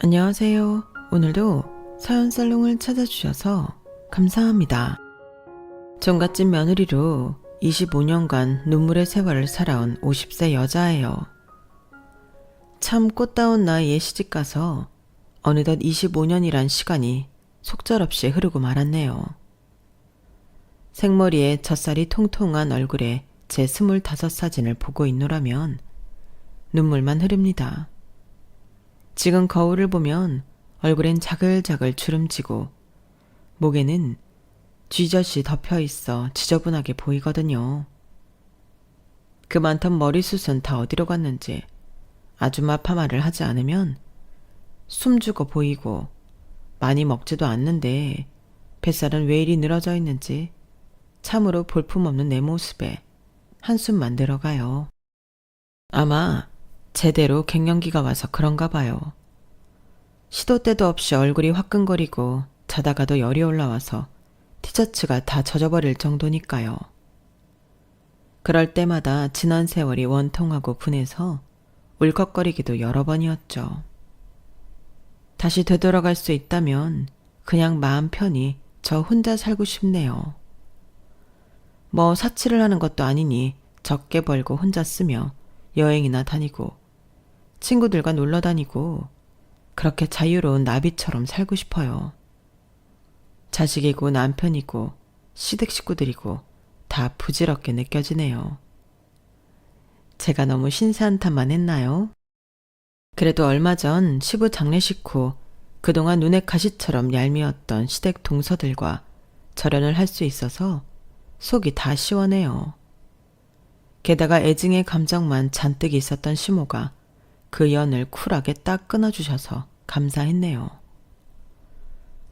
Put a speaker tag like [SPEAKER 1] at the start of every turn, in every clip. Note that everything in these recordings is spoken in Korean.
[SPEAKER 1] 안녕하세요. 오늘도 사연살롱을 찾아주셔서 감사합니다. 종갓집 며느리로 25년간 눈물의 세월을 살아온 50세 여자예요. 참 꽃다운 나이에 시집가서 어느덧 25년이란 시간이 속절없이 흐르고 말았네요. 생머리에 젖살이 통통한 얼굴에 제 25 사진을 보고 있노라면 눈물만 흐릅니다. 지금 거울을 보면 얼굴엔 자글자글 주름지고 목에는 쥐젖이 덮여 있어 지저분하게 보이거든요. 그 많던 머리숱은 다 어디로 갔는지 아줌마 파마를 하지 않으면 숨죽어 보이고 많이 먹지도 않는데 뱃살은 왜 이리 늘어져 있는지 참으로 볼품없는 내 모습에 한숨만 들어가요. 아마 제대로 갱년기가 와서 그런가 봐요. 시도 때도 없이 얼굴이 화끈거리고 자다가도 열이 올라와서 티셔츠가 다 젖어버릴 정도니까요. 그럴 때마다 지난 세월이 원통하고 분해서 울컥거리기도 여러 번이었죠. 다시 되돌아갈 수 있다면 그냥 마음 편히 저 혼자 살고 싶네요. 뭐 사치를 하는 것도 아니니 적게 벌고 혼자 쓰며 여행이나 다니고 친구들과 놀러 다니고 그렇게 자유로운 나비처럼 살고 싶어요. 자식이고 남편이고 시댁 식구들이고 다 부질없게 느껴지네요. 제가 너무 신세한탄만 했나요? 그래도 얼마 전 시부 장례식 후 그동안 눈의 가시처럼 얄미웠던 시댁 동서들과 절연을 할 수 있어서 속이 다 시원해요. 게다가 애증의 감정만 잔뜩 있었던 시모가 그 연을 쿨하게 딱 끊어주셔서 감사했네요.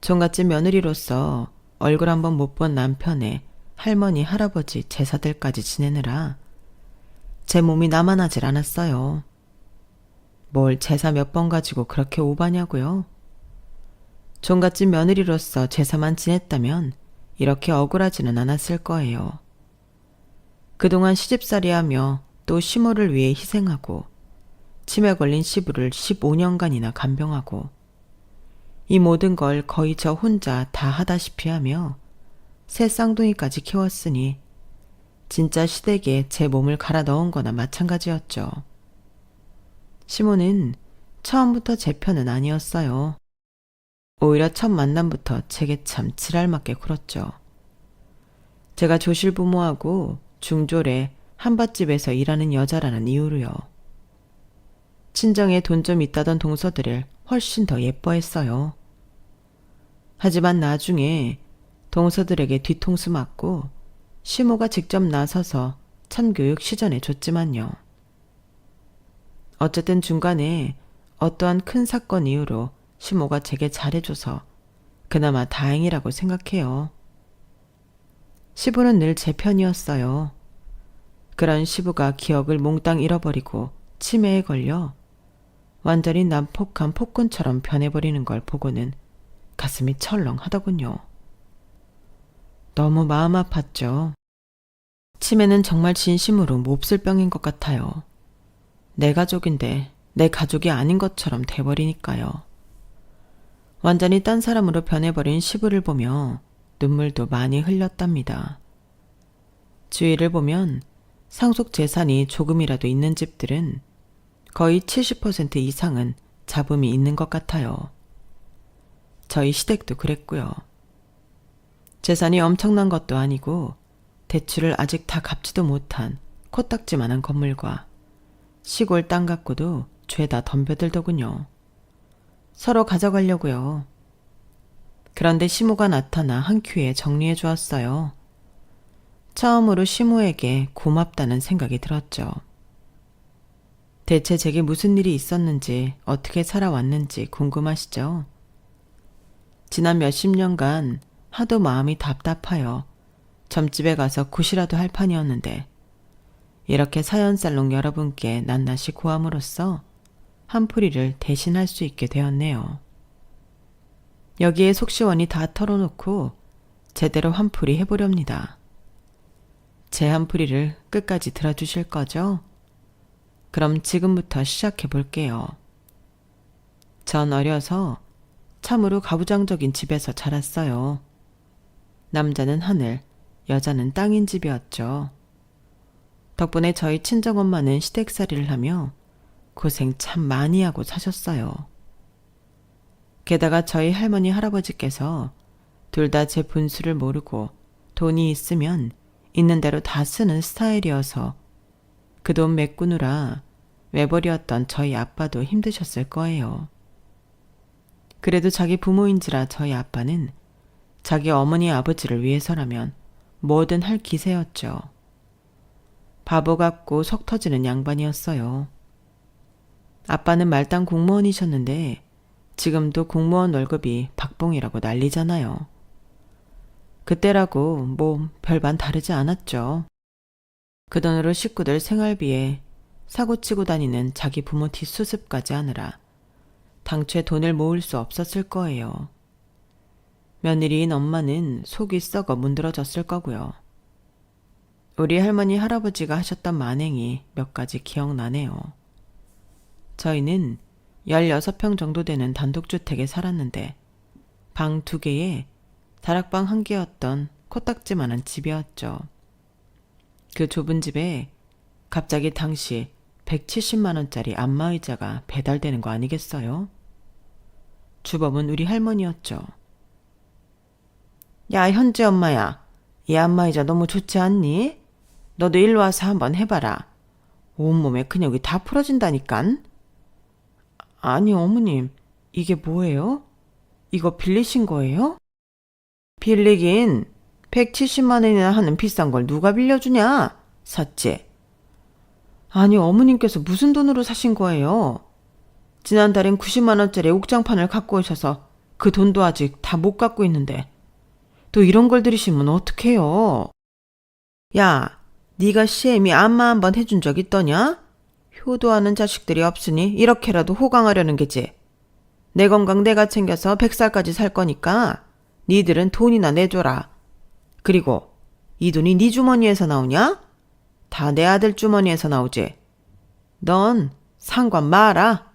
[SPEAKER 1] 종갓집 며느리로서 얼굴 한번 못 본 남편의 할머니, 할아버지 제사들까지 지내느라 제 몸이 나만하질 않았어요. 뭘 제사 몇 번 가지고 그렇게 오바냐고요? 종갓집 며느리로서 제사만 지냈다면 이렇게 억울하지는 않았을 거예요. 그동안 시집살이하며 또 시모를 위해 희생하고 치매 걸린 시부를 15년간이나 간병하고 이 모든 걸 거의 저 혼자 다 하다시피 하며 새 쌍둥이까지 키웠으니 진짜 시댁에 제 몸을 갈아 넣은 거나 마찬가지였죠. 시모는 처음부터 제 편은 아니었어요. 오히려 첫 만남부터 제게 참 지랄맞게 굴었죠. 제가 조실부모하고 중졸에 한밭집에서 일하는 여자라는 이유로요. 친정에 돈 좀 있다던 동서들을 훨씬 더 예뻐했어요. 하지만 나중에 동서들에게 뒤통수 맞고 시모가 직접 나서서 참교육 시전해 줬지만요. 어쨌든 중간에 어떠한 큰 사건 이후로 시모가 제게 잘해줘서 그나마 다행이라고 생각해요. 시부는 늘 제 편이었어요. 그런 시부가 기억을 몽땅 잃어버리고 치매에 걸려 완전히 난폭한 폭군처럼 변해버리는 걸 보고는 가슴이 철렁하더군요. 너무 마음 아팠죠. 치매는 정말 진심으로 몹쓸 병인 것 같아요. 내 가족인데 내 가족이 아닌 것처럼 돼버리니까요. 완전히 딴 사람으로 변해버린 시부를 보며 눈물도 많이 흘렸답니다. 주위를 보면 상속 재산이 조금이라도 있는 집들은 거의 70% 이상은 잡음이 있는 것 같아요. 저희 시댁도 그랬고요. 재산이 엄청난 것도 아니고 대출을 아직 다 갚지도 못한 코딱지만한 건물과 시골 땅 갖고도 죄다 덤벼들더군요. 서로 가져가려고요. 그런데 시모가 나타나 한 큐에 정리해 주었어요. 처음으로 시모에게 고맙다는 생각이 들었죠. 대체 제게 무슨 일이 있었는지 어떻게 살아왔는지 궁금하시죠? 지난 몇십 년간 하도 마음이 답답하여 점집에 가서 굿이라도 할 판이었는데 이렇게 사연살롱 여러분께 낱낱이 고함으로써 한풀이를 대신할 수 있게 되었네요. 여기에 속시원히 다 털어놓고 제대로 한풀이 해보렵니다. 제 한풀이를 끝까지 들어주실 거죠? 그럼 지금부터 시작해 볼게요. 전 어려서 참으로 가부장적인 집에서 자랐어요. 남자는 하늘, 여자는 땅인 집이었죠. 덕분에 저희 친정엄마는 시댁살이를 하며 고생 참 많이 하고 사셨어요. 게다가 저희 할머니 할아버지께서 둘 다 제 분수를 모르고 돈이 있으면 있는 대로 다 쓰는 스타일이어서 그 돈 메꾸느라 외벌이었던 저희 아빠도 힘드셨을 거예요. 그래도 자기 부모인지라 저희 아빠는 자기 어머니 아버지를 위해서라면 뭐든 할 기세였죠. 바보 같고 속 터지는 양반이었어요. 아빠는 말단 공무원이셨는데 지금도 공무원 월급이 박봉이라고 난리잖아요. 그때라고 뭐 별반 다르지 않았죠. 그 돈으로 식구들 생활비에 사고치고 다니는 자기 부모 뒷수습까지 하느라 당최 돈을 모을 수 없었을 거예요. 며느리인 엄마는 속이 썩어 문드러졌을 거고요. 우리 할머니 할아버지가 하셨던 만행이 몇 가지 기억나네요. 저희는 16평 정도 되는 단독주택에 살았는데 방 2개에 다락방 1개였던 코딱지만한 집이었죠. 그 좁은 집에 갑자기 당시 170만 원짜리 안마의자가 배달되는 거 아니겠어요? 주범은 우리 할머니였죠. 야, 현지 엄마야. 이 안마의자 너무 좋지 않니? 너도 일로 와서 한번 해봐라. 온몸에 근육이 다 풀어진다니깐. 아니, 어머님. 이게 뭐예요? 이거 빌리신 거예요? 빌리긴 170만 원이나 하는 비싼 걸 누가 빌려주냐? 샀지? 아니, 어머님께서 무슨 돈으로 사신 거예요? 지난달엔 90만 원짜리 옥장판을 갖고 오셔서 그 돈도 아직 다 못 갖고 있는데 또 이런 걸 들이시면 어떡해요? 야, 네가 시애미 안마 한번 해준 적 있더냐? 효도하는 자식들이 없으니 이렇게라도 호강하려는 게지. 내 건강 내가 챙겨서 100살까지 살 거니까 니들은 돈이나 내줘라. 그리고 이 돈이 네 주머니에서 나오냐? 다 내 아들 주머니에서 나오지. 넌 상관 마라.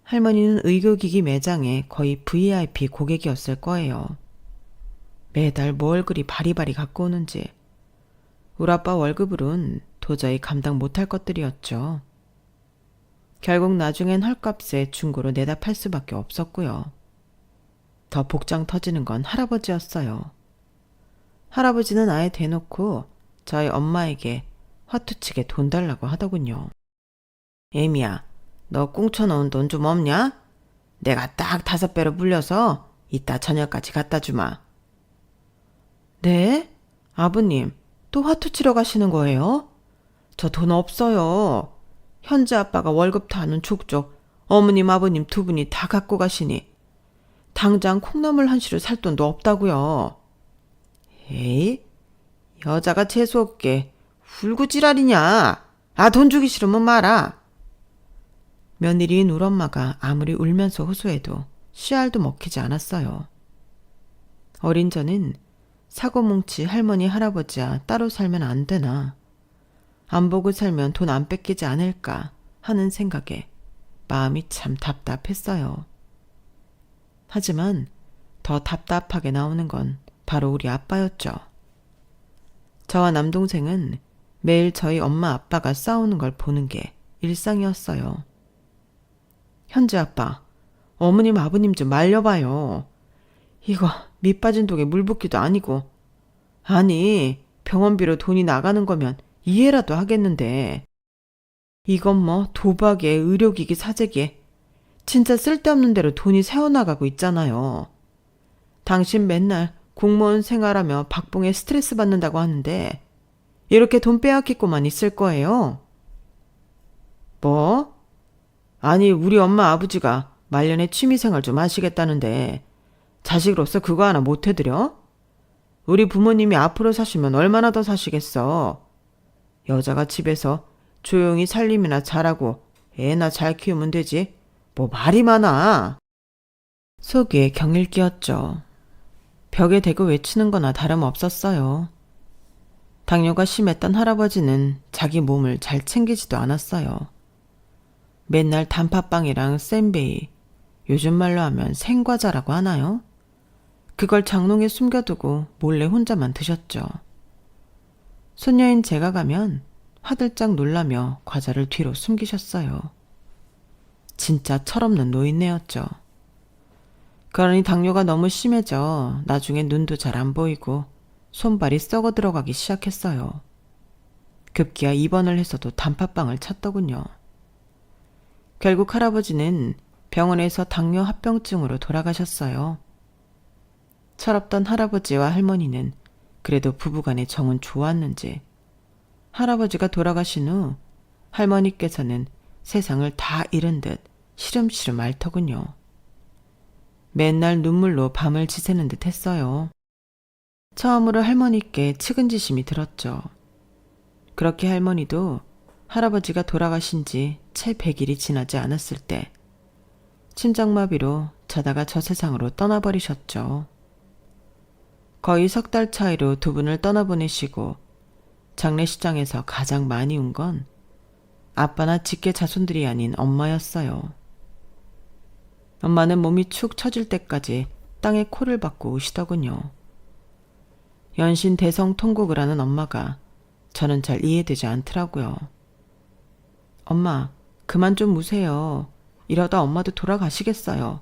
[SPEAKER 1] 할머니는 의료기기 매장에 거의 VIP 고객이었을 거예요. 매달 뭘 그리 바리바리 갖고 오는지. 우리 아빠 월급으론 도저히 감당 못할 것들이었죠. 결국 나중엔 헐값에 중고로 내다 팔 수밖에 없었고요. 더 복장 터지는 건 할아버지였어요. 할아버지는 아예 대놓고 저희 엄마에게 화투치게 돈 달라고 하더군요. 애미야, 너 꽁쳐놓은 돈 좀 없냐? 내가 딱 5배로 물려서 이따 저녁까지 갖다 주마. 네? 아버님, 또 화투 치러 가시는 거예요? 저 돈 없어요. 현지 아빠가 월급 타는 족족 어머님 아버님 2분이 다 갖고 가시니 당장 콩나물 한 시루 살 돈도 없다고요. 에이, 여자가 재수없게 울고지랄이냐. 아, 돈 주기 싫으면 말아. 며느리인 우리 엄마가 아무리 울면서 호소해도 씨알도 먹히지 않았어요. 어린 저는 사고뭉치 할머니 할아버지야 따로 살면 안 되나, 안 보고 살면 돈 안 뺏기지 않을까 하는 생각에 마음이 참 답답했어요. 하지만 더 답답하게 나오는 건 바로 우리 아빠였죠. 저와 남동생은 매일 저희 엄마 아빠가 싸우는 걸 보는 게 일상이었어요. 현지 아빠, 어머님 아버님 좀 말려봐요. 이거 밑 빠진 독에 물 붓기도 아니고. 아니, 병원비로 돈이 나가는 거면 이해라도 하겠는데 이건 뭐 도박에 의료기기 사재기에 진짜 쓸데없는 대로 돈이 새어나가고 있잖아요. 당신 맨날 공무원 생활하며 박봉에 스트레스 받는다고 하는데 이렇게 돈 빼앗기고만 있을 거예요? 뭐? 아니, 우리 엄마 아버지가 말년에 취미생활 좀 하시겠다는데 자식으로서 그거 하나 못 해드려? 우리 부모님이 앞으로 사시면 얼마나 더 사시겠어. 여자가 집에서 조용히 살림이나 잘하고 애나 잘 키우면 되지. 뭐 말이 많아. 속에 경일 끼었죠. 벽에 대고 외치는 거나 다름없었어요. 당뇨가 심했던 할아버지는 자기 몸을 잘 챙기지도 않았어요. 맨날 단팥빵이랑 센베이, 요즘 말로 하면 생과자라고 하나요? 그걸 장롱에 숨겨두고 몰래 혼자만 드셨죠. 손녀인 제가 가면 화들짝 놀라며 과자를 뒤로 숨기셨어요. 진짜 철없는 노인네였죠. 그러니 당뇨가 너무 심해져 나중에 눈도 잘 안 보이고 손발이 썩어 들어가기 시작했어요. 급기야 입원을 해서도 단팥빵을 찾더군요. 결국 할아버지는 병원에서 당뇨 합병증으로 돌아가셨어요. 철없던 할아버지와 할머니는 그래도 부부간의 정은 좋았는지 할아버지가 돌아가신 후 할머니께서는 세상을 다 잃은 듯 시름시름 앓더군요. 맨날 눈물로 밤을 지새는 듯 했어요. 처음으로 할머니께 측은지심이 들었죠. 그렇게 할머니도 할아버지가 돌아가신 지 채 100일이 지나지 않았을 때 심장마비로 자다가 저 세상으로 떠나버리셨죠. 거의 석 달 차이로 두 분을 떠나보내시고 장례식장에서 가장 많이 운 건 아빠나 직계 자손들이 아닌 엄마였어요. 엄마는 몸이 축 처질 때까지 땅에 코를 박고 우시더군요. 연신 대성통곡을 하는 엄마가 저는 잘 이해되지 않더라고요. 엄마, 그만 좀 우세요. 이러다 엄마도 돌아가시겠어요.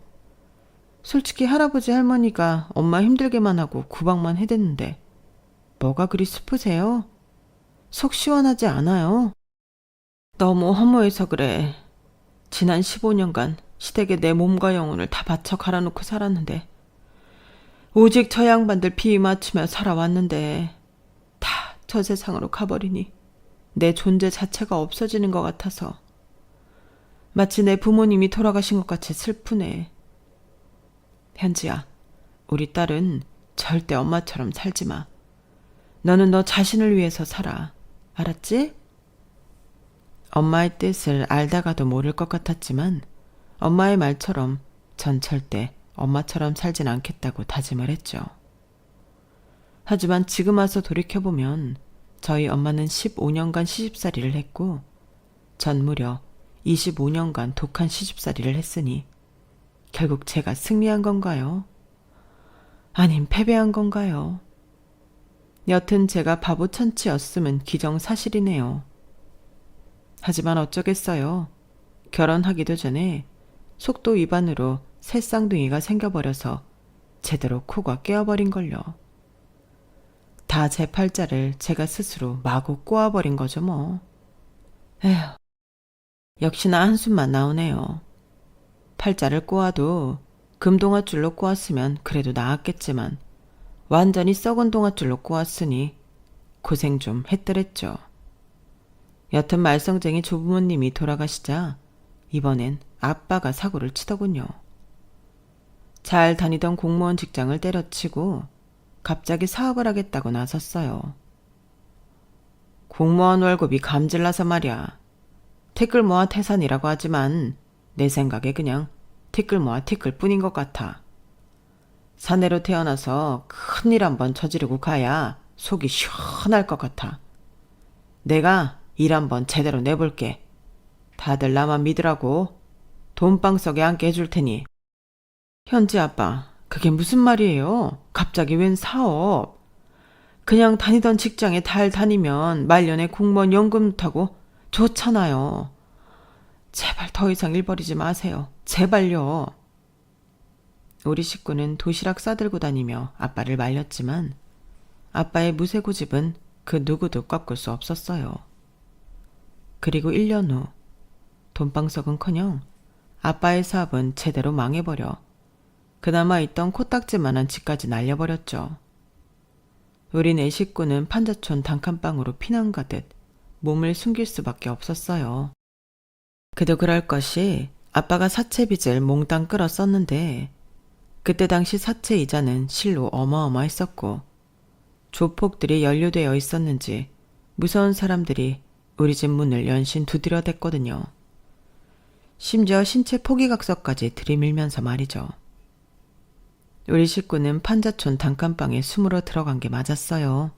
[SPEAKER 1] 솔직히 할아버지 할머니가 엄마 힘들게만 하고 구박만 해댔는데 뭐가 그리 슬프세요? 속 시원하지 않아요? 너무 허무해서 그래. 지난 15년간 시댁에 내 몸과 영혼을 다 바쳐 갈아놓고 살았는데 오직 저 양반들 비위 맞추며 살아왔는데 다 저 세상으로 가버리니 내 존재 자체가 없어지는 것 같아서 마치 내 부모님이 돌아가신 것 같이 슬프네. 현지야, 우리 딸은 절대 엄마처럼 살지 마. 너는 너 자신을 위해서 살아. 알았지? 엄마의 뜻을 알다가도 모를 것 같았지만 엄마의 말처럼 전 절대 엄마처럼 살진 않겠다고 다짐을 했죠. 하지만 지금 와서 돌이켜보면 저희 엄마는 15년간 시집살이를 했고 전 무려 25년간 독한 시집살이를 했으니 결국 제가 승리한 건가요? 아님 패배한 건가요? 여튼 제가 바보 천치였음은 기정사실이네요. 하지만 어쩌겠어요. 결혼하기도 전에 속도 위반으로 새 쌍둥이가 생겨버려서 제대로 코가 깨어버린걸요. 다 제 팔자를 제가 스스로 마구 꼬아버린 거죠 뭐. 에휴, 역시나 한숨만 나오네요. 팔자를 꼬아도 금동아줄로 꼬았으면 그래도 나았겠지만 완전히 썩은 동아줄로 꼬았으니 고생 좀 했더랬죠. 여튼 말썽쟁이 조부모님이 돌아가시자 이번엔 아빠가 사고를 치더군요. 잘 다니던 공무원 직장을 때려치고 갑자기 사업을 하겠다고 나섰어요. 공무원 월급이 감질나서 말이야. 티끌 모아 태산이라고 하지만 내 생각에 그냥 티끌 모아 티끌 뿐인 것 같아. 사내로 태어나서 큰일 한번 저지르고 가야 속이 시원할 것 같아. 내가 일 한번 제대로 내볼게. 다들 나만 믿으라고. 돈방석에 앉게 해줄 테니. 현지 아빠, 그게 무슨 말이에요? 갑자기 웬 사업? 그냥 다니던 직장에 달 다니면 말년에 공무원 연금 타고 좋잖아요. 제발 더 이상 일 벌이지 마세요. 제발요. 우리 식구는 도시락 싸들고 다니며 아빠를 말렸지만 아빠의 무쇠고집은 그 누구도 꺾을 수 없었어요. 그리고 1년 후 돈방석은커녕 아빠의 사업은 제대로 망해버려 그나마 있던 코딱지만한 집까지 날려버렸죠. 우리 네 식구는 판자촌 단칸방으로 피난 가듯 몸을 숨길 수밖에 없었어요. 그도 그럴 것이 아빠가 사채빚을 몽땅 끌어 썼는데 그때 당시 사채 이자는 실로 어마어마했었고 조폭들이 연루되어 있었는지 무서운 사람들이 우리 집 문을 연신 두드려댔거든요. 심지어 신체 포기각서까지 들이밀면서 말이죠. 우리 식구는 판자촌 단칸방에 숨으러 들어간 게 맞았어요.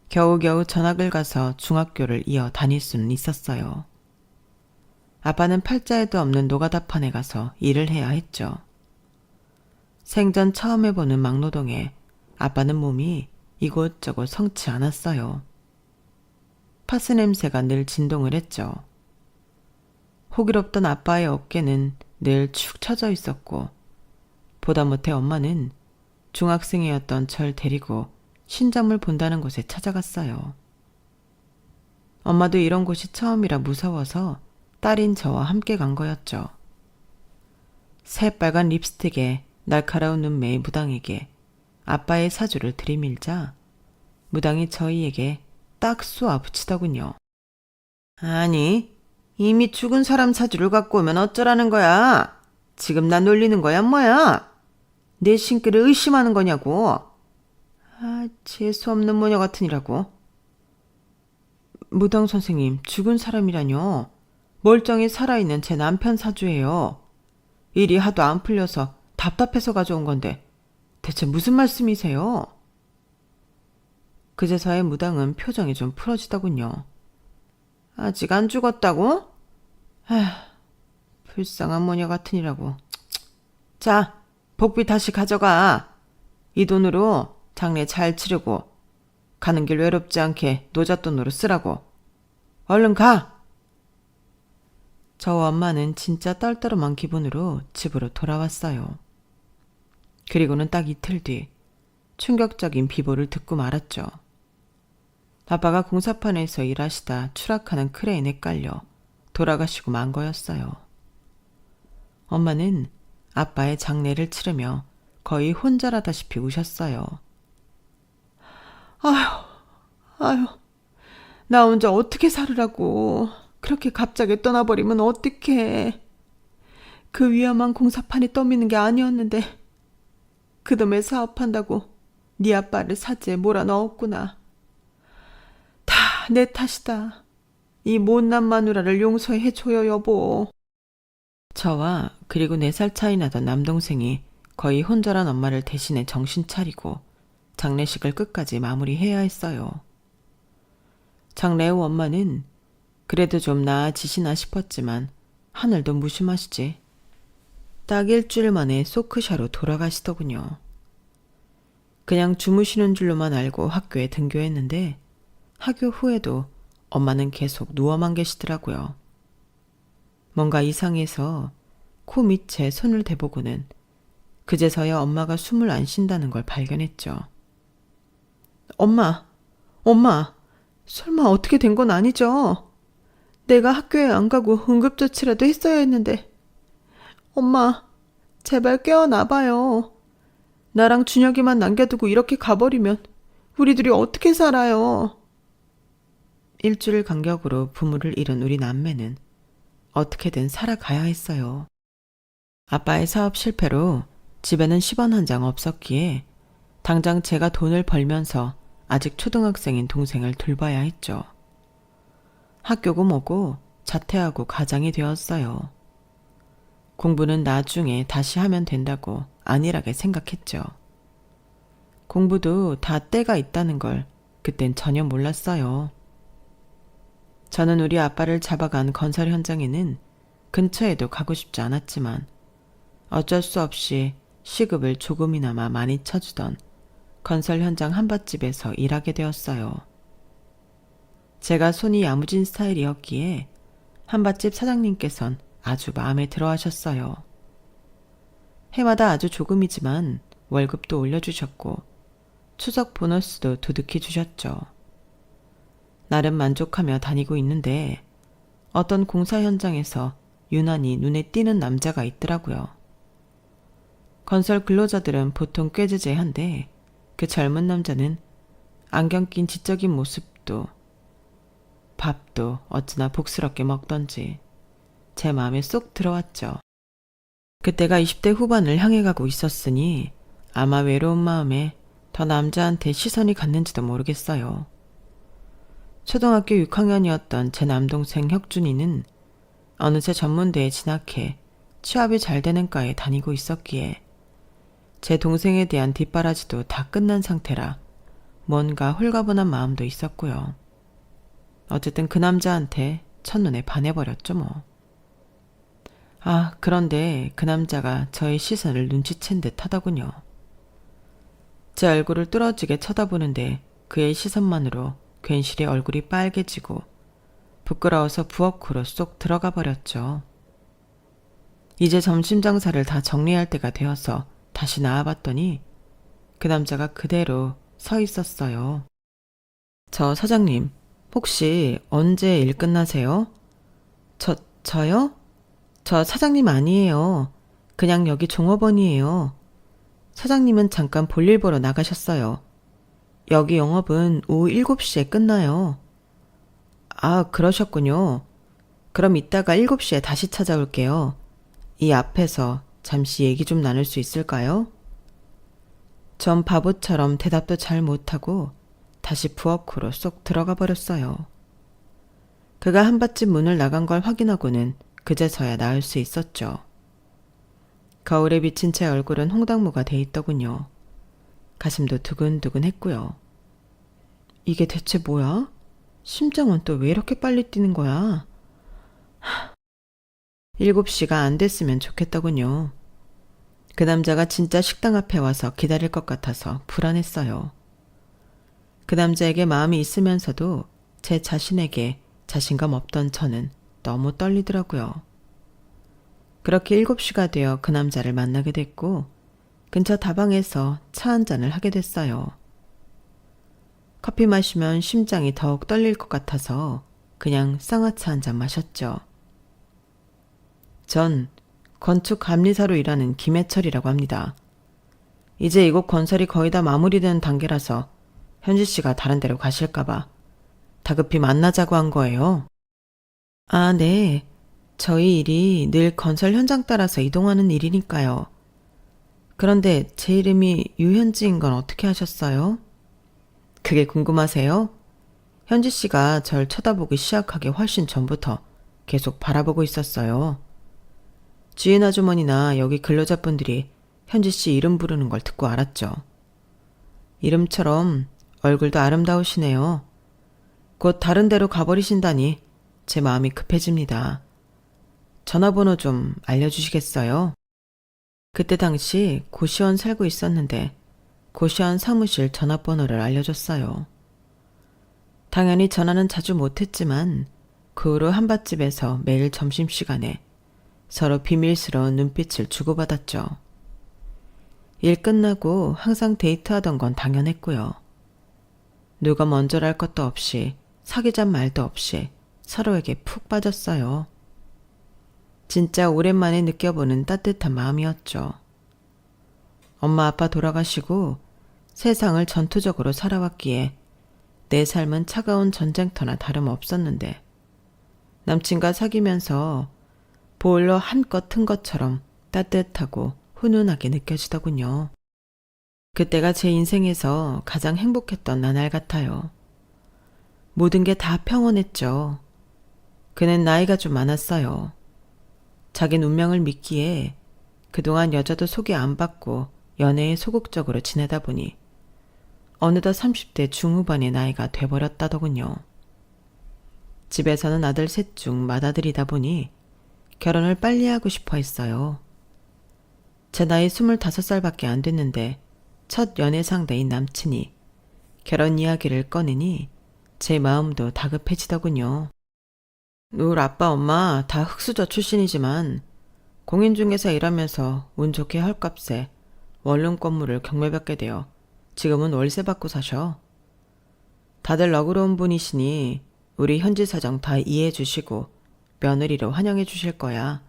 [SPEAKER 1] 겨우겨우 전학을 가서 중학교를 이어 다닐 수는 있었어요. 아빠는 팔자에도 없는 노가다판에 가서 일을 해야 했죠. 생전 처음 해보는 막노동에 아빠는 몸이 이곳저곳 성치 않았어요. 파스 냄새가 늘 진동을 했죠. 호기롭던 아빠의 어깨는 늘 축 처져 있었고, 보다 못해 엄마는 중학생이었던 절 데리고 신점을 본다는 곳에 찾아갔어요. 엄마도 이런 곳이 처음이라 무서워서 딸인 저와 함께 간 거였죠. 새빨간 립스틱에 날카로운 눈매의 무당에게 아빠의 사주를 들이밀자 무당이 저희에게 딱 쏘아 붙이더군요. 아니, 이미 죽은 사람 사주를 갖고 오면 어쩌라는 거야? 지금 나 놀리는 거야, 뭐야? 내 신기를 의심하는 거냐고. 아, 재수없는 모녀 같으니라고. 무당 선생님, 죽은 사람이라뇨. 멀쩡히 살아있는 제 남편 사주예요. 일이 하도 안 풀려서 답답해서 가져온 건데 대체 무슨 말씀이세요? 그제서야 무당은 표정이 좀 풀어지더군요. 아직 안 죽었다고? 에휴, 불쌍한 모녀 같으니라고. 자, 복비 다시 가져가. 이 돈으로 장례 잘 치르고 가는 길 외롭지 않게 노잣돈으로 쓰라고. 얼른 가! 저와 엄마는 진짜 떨떠름한 기분으로 집으로 돌아왔어요. 그리고는 딱 이틀 뒤 충격적인 비보를 듣고 말았죠. 아빠가 공사판에서 일하시다 추락하는 크레인에 깔려 돌아가시고 만 거였어요. 엄마는 아빠의 장례를 치르며 거의 혼절하다시피 우셨어요. 아휴, 나 혼자 어떻게 살으라고. 그렇게 갑자기 떠나버리면 어떡해. 그 위험한 공사판에 떠미는 게 아니었는데 그놈의 사업한다고 네 아빠를 사지에 몰아넣었구나. 다 내 탓이다. 이 못난 마누라를 용서해줘요, 여보. 저와 그리고 4살 차이 나던 남동생이 거의 혼절한 엄마를 대신해 정신 차리고 장례식을 끝까지 마무리해야 했어요. 장례 후 엄마는 그래도 좀 나아지시나 싶었지만 하늘도 무심하시지. 딱 일주일 만에 소크샤로 돌아가시더군요. 그냥 주무시는 줄로만 알고 학교에 등교했는데 학교 후에도 엄마는 계속 누워만 계시더라고요. 뭔가 이상해서 코 밑에 손을 대보고는 그제서야 엄마가 숨을 안 쉰다는 걸 발견했죠. 엄마, 설마 어떻게 된 건 아니죠? 내가 학교에 안 가고 응급조치라도 했어야 했는데. 엄마, 제발 깨어나봐요. 나랑 준혁이만 남겨두고 이렇게 가버리면 우리 둘이 어떻게 살아요? 일주일 간격으로 부모를 잃은 우리 남매는 어떻게든 살아가야 했어요. 아빠의 사업 실패로 집에는 10원 한 장 없었기에 당장 제가 돈을 벌면서 아직 초등학생인 동생을 돌봐야 했죠. 학교고 뭐고 자퇴하고 가장이 되었어요. 공부는 나중에 다시 하면 된다고 안일하게 생각했죠. 공부도 다 때가 있다는 걸 그땐 전혀 몰랐어요. 저는 우리 아빠를 잡아간 건설 현장에는 근처에도 가고 싶지 않았지만 어쩔 수 없이 시급을 조금이나마 많이 쳐주던 건설 현장 한밭집에서 일하게 되었어요. 제가 손이 야무진 스타일이었기에 한밭집 사장님께선 아주 마음에 들어 하셨어요. 해마다 아주 조금이지만 월급도 올려주셨고 추석 보너스도 두둑히 주셨죠. 나름 만족하며 다니고 있는데 어떤 공사 현장에서 유난히 눈에 띄는 남자가 있더라고요. 건설 근로자들은 보통 꾀지재한데 그 젊은 남자는 안경 낀 지적인 모습도 밥도 어찌나 복스럽게 먹던지 제 마음에 쏙 들어왔죠. 그때가 20대 후반을 향해 가고 있었으니 아마 외로운 마음에 더 남자한테 시선이 갔는지도 모르겠어요. 초등학교 6학년이었던 제 남동생 혁준이는 어느새 전문대에 진학해 취업이 잘 되는 과에 다니고 있었기에 제 동생에 대한 뒷바라지도 다 끝난 상태라 뭔가 홀가분한 마음도 있었고요. 어쨌든 그 남자한테 첫눈에 반해버렸죠 뭐. 그런데 그 남자가 저의 시선을 눈치챈 듯 하더군요. 제 얼굴을 뚫어지게 쳐다보는데 그의 시선만으로 괜시리 얼굴이 빨개지고 부끄러워서 부엌으로 쏙 들어가 버렸죠. 이제 점심 장사를 다 정리할 때가 되어서 다시 나와봤더니 그 남자가 그대로 서 있었어요. 저 사장님, 혹시 언제 일 끝나세요? 저요? 저 사장님 아니에요. 그냥 여기 종업원이에요. 사장님은 잠깐 볼일 보러 나가셨어요. 여기 영업은 오후 7시에 끝나요. 그러셨군요. 그럼 이따가 7시에 다시 찾아올게요. 이 앞에서 잠시 얘기 좀 나눌 수 있을까요? 전 바보처럼 대답도 잘 못하고 다시 부엌으로 쏙 들어가 버렸어요. 그가 한밭집 문을 나간 걸 확인하고는 그제서야 나을 수 있었죠. 거울에 비친 제 얼굴은 홍당무가 돼 있더군요. 가슴도 두근두근 했고요. 이게 대체 뭐야? 심장은 또 왜 이렇게 빨리 뛰는 거야? 7시가 안 됐으면 좋겠더군요. 그 남자가 진짜 식당 앞에 와서 기다릴 것 같아서 불안했어요. 그 남자에게 마음이 있으면서도 제 자신에게 자신감 없던 저는 너무 떨리더라고요. 그렇게 7시가 되어 그 남자를 만나게 됐고 근처 다방에서 차 한 잔을 하게 됐어요. 커피 마시면 심장이 더욱 떨릴 것 같아서 그냥 쌍화차 한 잔 마셨죠. 전 건축 감리사로 일하는 김해철이라고 합니다. 이제 이곳 건설이 거의 다 마무리되는 단계라서 현지 씨가 다른 데로 가실까봐 다급히 만나자고 한 거예요. 네. 저희 일이 늘 건설 현장 따라서 이동하는 일이니까요. 그런데 제 이름이 유현지인 건 어떻게 하셨어요? 그게 궁금하세요? 현지 씨가 절 쳐다보기 시작하기 훨씬 전부터 계속 바라보고 있었어요. 주인 아주머니나 여기 근로자분들이 현지 씨 이름 부르는 걸 듣고 알았죠. 이름처럼 얼굴도 아름다우시네요. 곧 다른 데로 가버리신다니 제 마음이 급해집니다. 전화번호 좀 알려주시겠어요? 그때 당시 고시원 살고 있었는데 고시원 사무실 전화번호를 알려줬어요. 당연히 전화는 자주 못했지만 그 후로 한밭집에서 매일 점심시간에 서로 비밀스러운 눈빛을 주고받았죠. 일 끝나고 항상 데이트하던 건 당연했고요. 누가 먼저랄 것도 없이 사귀잔 말도 없이 서로에게 푹 빠졌어요. 진짜 오랜만에 느껴보는 따뜻한 마음이었죠. 엄마 아빠 돌아가시고 세상을 전투적으로 살아왔기에 내 삶은 차가운 전쟁터나 다름없었는데 남친과 사귀면서 보일러 한껏 튼 것처럼 따뜻하고 훈훈하게 느껴지더군요. 그때가 제 인생에서 가장 행복했던 나날 같아요. 모든 게 다 평온했죠. 그는 나이가 좀 많았어요. 자긴 운명을 믿기에 그동안 여자도 소개 안 받고 연애에 소극적으로 지내다 보니 어느덧 30대 중후반의 나이가 돼버렸다더군요. 집에서는 아들 셋 중 맏아들이다 보니 결혼을 빨리 하고 싶어 했어요. 제 나이 25살밖에 안 됐는데 첫 연애 상대인 남친이 결혼 이야기를 꺼내니 제 마음도 다급해지더군요. 우리 아빠 엄마 다 흑수저 출신이지만 공인중개사 일하면서 운 좋게 헐값에 원룸 건물을 경매받게 되어 지금은 월세 받고 사셔. 다들 너그러운 분이시니 우리 현지 사정 다 이해해 주시고 며느리로 환영해 주실 거야.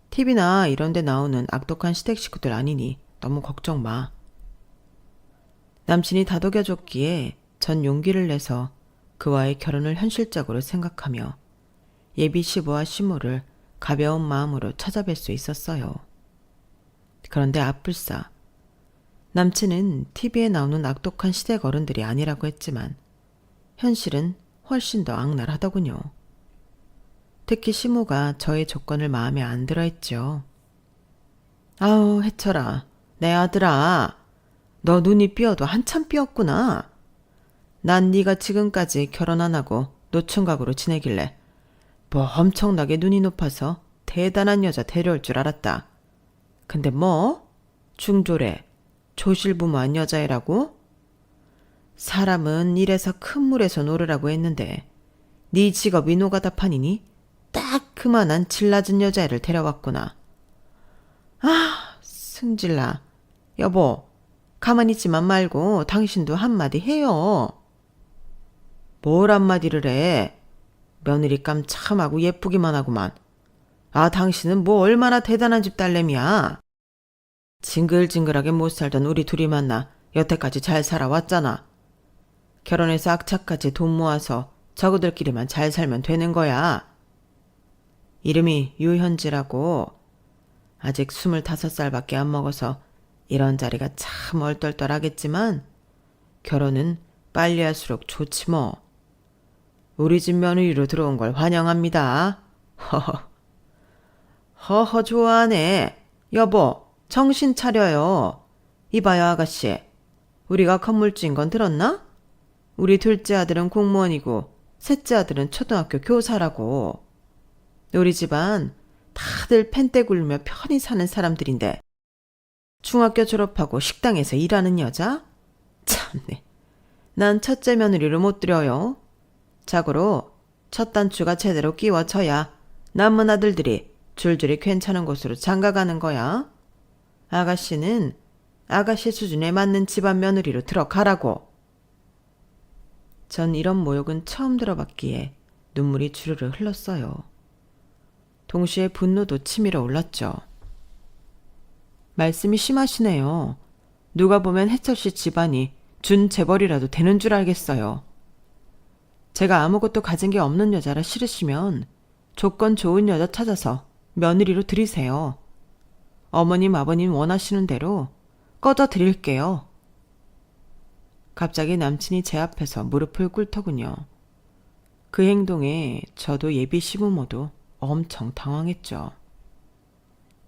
[SPEAKER 1] TV나 이런 데 나오는 악독한 시댁 식구들 아니니 너무 걱정 마. 남친이 다독여줬기에 전 용기를 내서 그와의 결혼을 현실적으로 생각하며 예비 시부와 시모를 가벼운 마음으로 찾아뵐 수 있었어요. 그런데 앞불사 남친은 TV에 나오는 악독한 시댁 어른들이 아니라고 했지만 현실은 훨씬 더 악랄하더군요. 특히 시모가 저의 조건을 마음에 안 들어 했죠. 아우 해철아, 내 아들아, 너 눈이 삐어도 한참 삐었구나. 난 네가 지금까지 결혼 안 하고 노총각으로 지내길래 뭐 엄청나게 눈이 높아서 대단한 여자 데려올 줄 알았다. 근데 뭐? 중졸에 조실부모한 여자애라고? 사람은 이래서 큰 물에서 놀으라고 했는데 네 직업이 노가다판이니 딱 그만한 질 낮은 여자애를 데려왔구나. 아, 승질나. 여보, 가만히 있지만 말고 당신도 한마디 해요. 뭘 한마디를 해? 며느리 깜참하고 예쁘기만 하구만. 아, 당신은 뭐 얼마나 대단한 집 딸내미야. 징글징글하게 못 살던 우리 둘이 만나 여태까지 잘 살아왔잖아. 결혼해서 악착같이 돈 모아서 저그들끼리만 잘 살면 되는 거야. 이름이 유현지라고. 아직 25살밖에 안 먹어서 이런 자리가 참 얼떨떨하겠지만 결혼은 빨리 할수록 좋지 뭐. 우리 집 며느리로 들어온 걸 환영합니다. 허허. 허허 좋아하네. 여보, 정신 차려요. 이봐요 아가씨. 우리가 건물주인 건 들었나? 우리 둘째 아들은 공무원이고 셋째 아들은 초등학교 교사라고. 우리 집안 다들 펜대 굴며 편히 사는 사람들인데 중학교 졸업하고 식당에서 일하는 여자? 참네. 난 첫째 며느리를 못 들여요. 자고로 첫 단추가 제대로 끼워져야 남은 아들들이 줄줄이 괜찮은 곳으로 장가가는 거야. 아가씨는 아가씨 수준에 맞는 집안 며느리로 들어가라고. 전 이런 모욕은 처음 들어봤기에 눈물이 주르르 흘렀어요. 동시에 분노도 치밀어 올랐죠. 말씀이 심하시네요. 누가 보면 해철씨 집안이 준 재벌이라도 되는 줄 알겠어요. 제가 아무것도 가진 게 없는 여자라 싫으시면 조건 좋은 여자 찾아서 며느리로 들이세요. 어머님 아버님 원하시는 대로 꺼져 드릴게요. 갑자기 남친이 제 앞에서 무릎을 꿇더군요. 그 행동에 저도 예비 시부모도 엄청 당황했죠.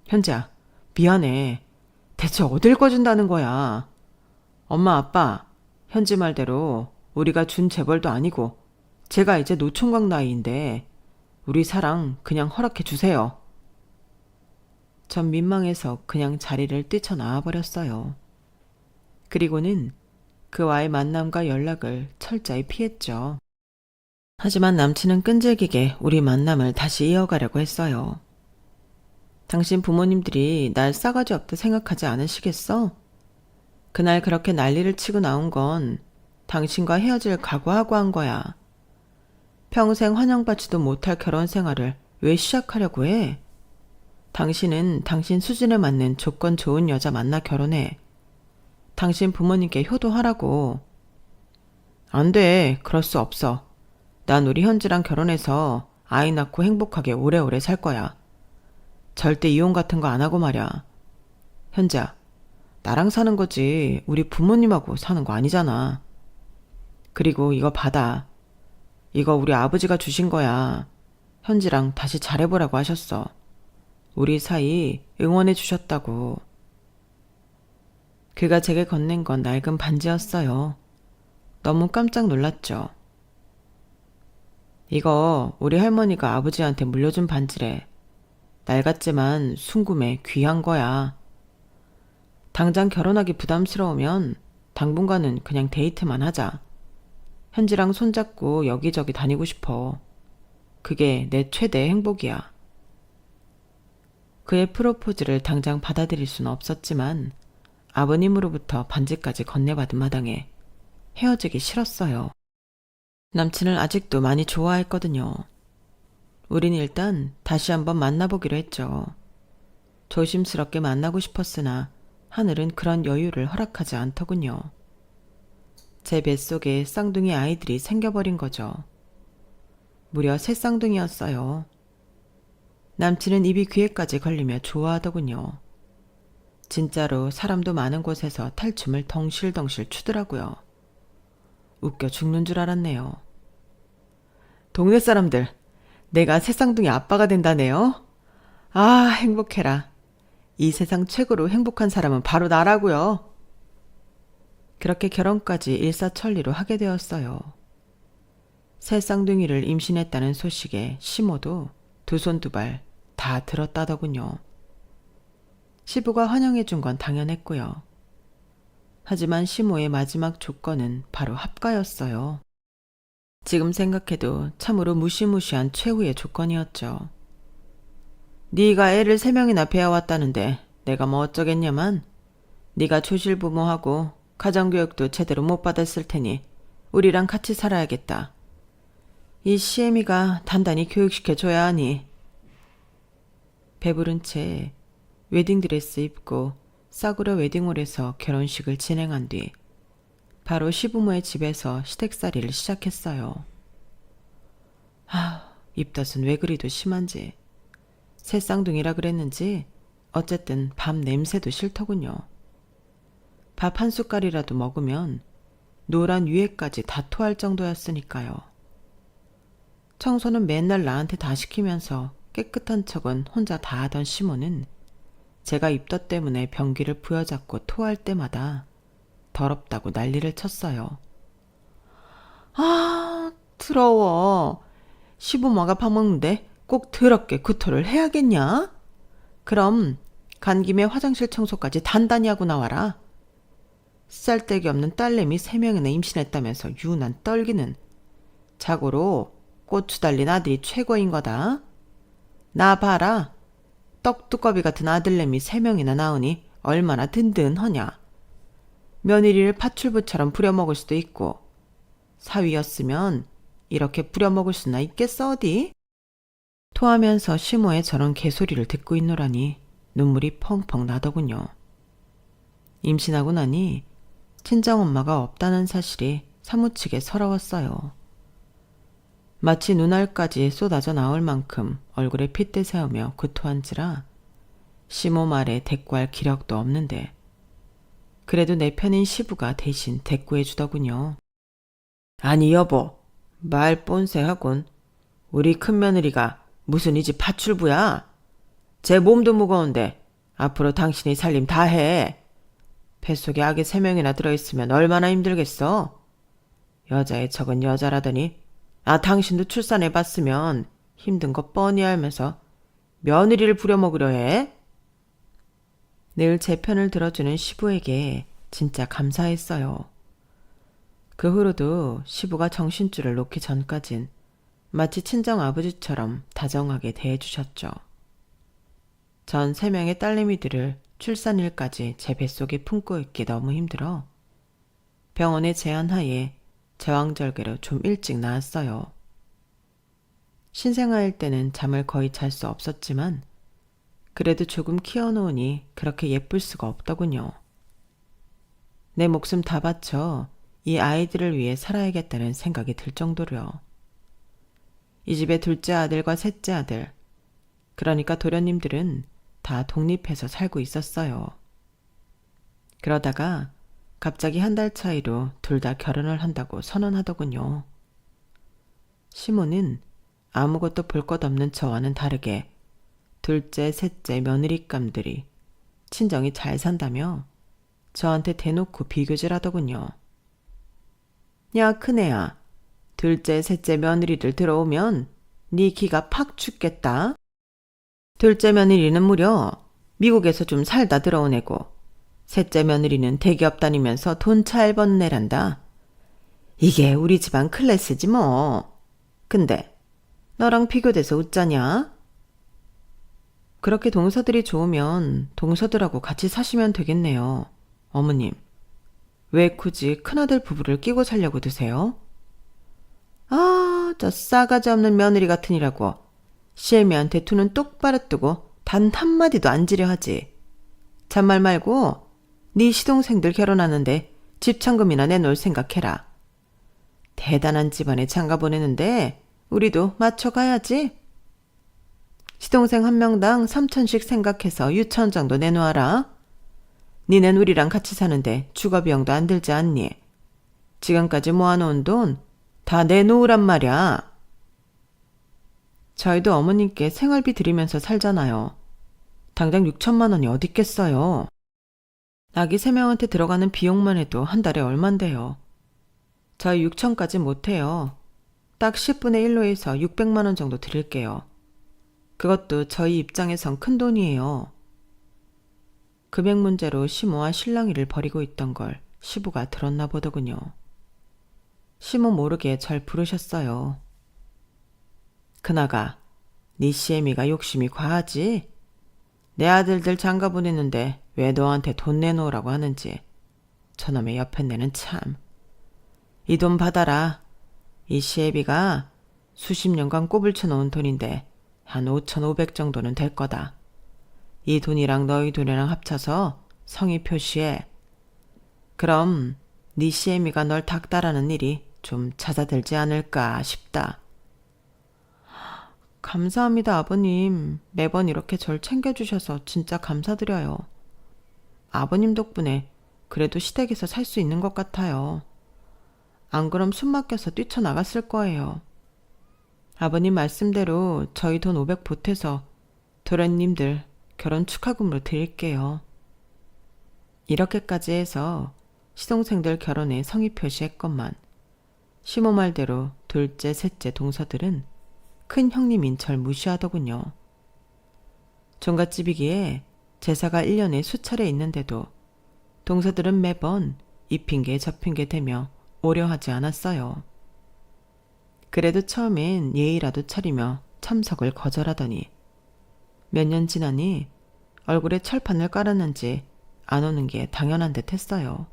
[SPEAKER 1] 현지야, 미안해. 대체 어딜 꺼준다는 거야. 엄마 아빠, 현지 말대로 우리가 준 재벌도 아니고 제가 이제 노총각 나이인데 우리 사랑 그냥 허락해 주세요. 전 민망해서 그냥 자리를 뛰쳐나와 버렸어요. 그리고는 그와의 만남과 연락을 철저히 피했죠. 하지만 남친은 끈질기게 우리 만남을 다시 이어가려고 했어요. 당신 부모님들이 날 싸가지 없다 생각하지 않으시겠어? 그날 그렇게 난리를 치고 나온 건 당신과 헤어질 각오하고 한 거야. 평생 환영받지도 못할 결혼 생활을 왜 시작하려고 해? 당신은 당신 수준에 맞는 조건 좋은 여자 만나 결혼해. 당신 부모님께 효도하라고. 안 돼. 그럴 수 없어. 난 우리 현지랑 결혼해서 아이 낳고 행복하게 오래오래 살 거야. 절대 이혼 같은 거 안 하고 말이야. 현지야, 나랑 사는 거지 우리 부모님하고 사는 거 아니잖아. 그리고 이거 받아. 이거 우리 아버지가 주신 거야. 현지랑 다시 잘해보라고 하셨어. 우리 사이 응원해 주셨다고. 그가 제게 건넨 건 낡은 반지였어요. 너무 깜짝 놀랐죠. 이거 우리 할머니가 아버지한테 물려준 반지래. 낡았지만 순금에 귀한 거야. 당장 결혼하기 부담스러우면 당분간은 그냥 데이트만 하자. 현지랑 손잡고 여기저기 다니고 싶어. 그게 내 최대의 행복이야. 그의 프로포즈를 당장 받아들일 수는 없었지만 아버님으로부터 반지까지 건네받은 마당에 헤어지기 싫었어요. 남친을 아직도 많이 좋아했거든요. 우린 일단 다시 한번 만나보기로 했죠. 조심스럽게 만나고 싶었으나 하늘은 그런 여유를 허락하지 않더군요. 제 뱃속에 쌍둥이 아이들이 생겨버린 거죠. 무려 3쌍둥이였어요. 남친은 입이 귀에까지 걸리며 좋아하더군요. 진짜로 사람도 많은 곳에서 탈춤을 덩실덩실 추더라고요. 웃겨 죽는 줄 알았네요. 동네 사람들, 내가 3쌍둥이 아빠가 된다네요? 아, 행복해라. 이 세상 최고로 행복한 사람은 바로 나라고요. 그렇게 결혼까지 일사천리로 하게 되었어요. 3쌍둥이를 임신했다는 소식에 시모도 두 손 두 발 다 들었다더군요. 시부가 환영해준 건 당연했고요. 하지만 시모의 마지막 조건은 바로 합가였어요. 지금 생각해도 참으로 무시무시한 최후의 조건이었죠. 네가 애를 3명이나 배워왔다는데 내가 뭐 어쩌겠냐만 네가 조실부모하고 가정교육도 제대로 못 받았을 테니 우리랑 같이 살아야겠다. 이 시애미가 단단히 교육시켜줘야 하니. 배부른 채 웨딩드레스 입고 싸구려 웨딩홀에서 결혼식을 진행한 뒤 바로 시부모의 집에서 시댁살이를 시작했어요. 입덧은 왜 그리도 심한지. 새 쌍둥이라 그랬는지 어쨌든 밥 냄새도 싫더군요. 밥 한 숟갈이라도 먹으면 노란 위에까지 다 토할 정도였으니까요. 청소는 맨날 나한테 다 시키면서 깨끗한 척은 혼자 다 하던 시모는 제가 입덧 때문에 변기를 부여잡고 토할 때마다 더럽다고 난리를 쳤어요. 더러워. 시부모가 밥 먹는데 꼭 더럽게 구토를 해야겠냐? 그럼 간 김에 화장실 청소까지 단단히 하고 나와라. 쌀데기 없는 딸내미 3명이나 임신했다면서 유난 떨기는. 자고로 고추 달린 아들이 최고인 거다. 나 봐라. 떡두꺼비 같은 아들내미 3명이나 낳으니 얼마나 든든하냐. 며느리를 팥출부처럼 부려먹을 수도 있고 사위였으면 이렇게 부려먹을 수나 있겠어 어디? 토하면서 시모의 저런 개소리를 듣고 있노라니 눈물이 펑펑 나더군요. 임신하고 나니 친정엄마가 없다는 사실이 사무치게 서러웠어요. 마치 눈알까지 쏟아져 나올 만큼 얼굴에 핏대 세우며 구토한지라 시모 말에 대꾸할 기력도 없는데 그래도 내 편인 시부가 대신 대꾸해 주더군요. 아니 여보, 말 뻔세하군. 우리 큰며느리가 무슨 이 집 파출부야? 제 몸도 무거운데 앞으로 당신이 살림 다 해. 뱃속에 아기 3명이나 들어있으면 얼마나 힘들겠어? 여자의 척은 여자라더니 당신도 출산해봤으면 힘든 거 뻔히 알면서 며느리를 부려먹으려 해? 늘 제 편을 들어주는 시부에게 진짜 감사했어요. 그 후로도 시부가 정신줄을 놓기 전까진 마치 친정아버지처럼 다정하게 대해주셨죠. 전 3명의 딸내미들을 출산일까지 제 뱃속에 품고 있기 너무 힘들어 병원의 제안하에 제왕절개로 좀 일찍 나왔어요. 신생아일 때는 잠을 거의 잘 수 없었지만 그래도 조금 키워놓으니 그렇게 예쁠 수가 없더군요. 내 목숨 다 바쳐 이 아이들을 위해 살아야겠다는 생각이 들 정도로요. 이 집의 둘째 아들과 셋째 아들, 그러니까 도련님들은 다 독립해서 살고 있었어요. 그러다가 갑자기 한 달 차이로 둘 다 결혼을 한다고 선언하더군요. 시모는 아무것도 볼 것 없는 저와는 다르게 둘째, 셋째 며느리감들이 친정이 잘 산다며 저한테 대놓고 비교질하더군요. 야 큰애야, 둘째, 셋째 며느리들 들어오면 네 기가 팍 죽겠다. 둘째 며느리는 무려 미국에서 좀 살다 들어온 애고 셋째 며느리는 대기업 다니면서 돈 잘 버는 애란다. 이게 우리 집안 클래스지 뭐. 근데 너랑 비교돼서 웃자냐? 그렇게 동서들이 좋으면 동서들하고 같이 사시면 되겠네요. 어머님, 왜 굳이 큰아들 부부를 끼고 살려고 드세요? 저 싸가지 없는 며느리 같으니라고 시애미한테 두 눈 똑바로 뜨고 단 한마디도 안 지려 하지. 잔말 말고 네 시동생들 결혼하는데 집창금이나 내놓을 생각해라. 대단한 집안에 장가 보내는데 우리도 맞춰가야지. 시동생 한 명당 3천씩 생각해서 유천 정도 내놓아라. 니넨 우리랑 같이 사는데 주거비용도 안 들지 않니? 지금까지 모아놓은 돈 다 내놓으란 말이야. 저희도 어머님께 생활비 드리면서 살잖아요. 당장 6천만 원이 어디 있겠어요. 아기 3명한테 들어가는 비용만 해도 한 달에 얼만데요. 저희 6천까지 못해요. 딱 10분의 1로 해서 600만 원 정도 드릴게요. 그것도 저희 입장에선 큰 돈이에요. 금액 문제로 시모와 실랑이를 벌이고 있던 걸 시부가 들었나 보더군요. 시모 모르게 절 부르셨어요. 그나가 네 시애미가 욕심이 과하지? 내 아들들 장가 보내는데 왜 너한테 돈 내놓으라고 하는지. 저놈의 옆에내는 참. 이 돈 받아라. 이 시애비가 수십 년간 꼽을 쳐놓은 돈인데 한 5,500 정도는 될 거다. 이 돈이랑 너희 돈이랑 합쳐서 성의 표시해. 그럼 네 시애미가 널 닥달하는 일이 좀 잦아들지 않을까 싶다. 감사합니다, 아버님. 매번 이렇게 절 챙겨주셔서 진짜 감사드려요. 아버님 덕분에 그래도 시댁에서 살 수 있는 것 같아요. 안 그럼 숨 막혀서 뛰쳐나갔을 거예요. 아버님 말씀대로 저희 돈 500 보태서 도련님들 결혼 축하금으로 드릴게요. 이렇게까지 해서 시동생들 결혼에 성의 표시했건만 시모 말대로 둘째, 셋째 동서들은 큰 형님인 절 무시하더군요. 종갓집이기에 제사가 1년에 수차례 있는데도 동서들은 매번 이 핑계 저 핑계 대며 오려하지 않았어요. 그래도 처음엔 예의라도 차리며 참석을 거절하더니 몇 년 지나니 얼굴에 철판을 깔았는지 안 오는 게 당연한 듯 했어요.